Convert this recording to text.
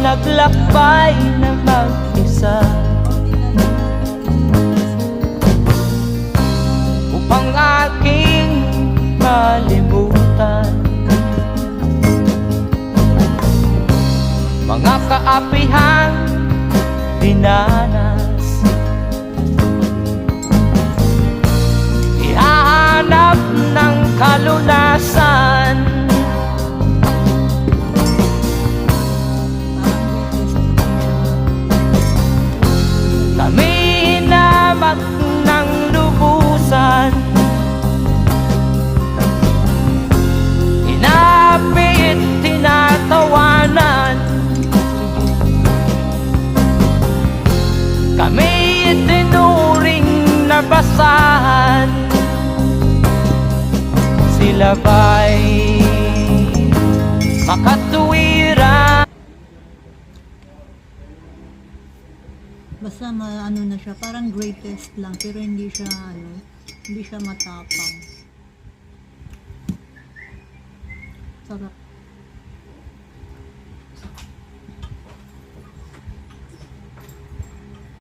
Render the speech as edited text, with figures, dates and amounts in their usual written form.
naglakbay na mag-isa upang aking malimutan mga kaapihang dinanas. Ihahanap ng kalunasan kami hinamak ng lubusan, inapit, tinatawanan, kami itinuring na basahan. Sila ba'y makatuwiran? Basta ano na siya, parang greatest lang, pero hindi siya hindi siya matapang. Sarap.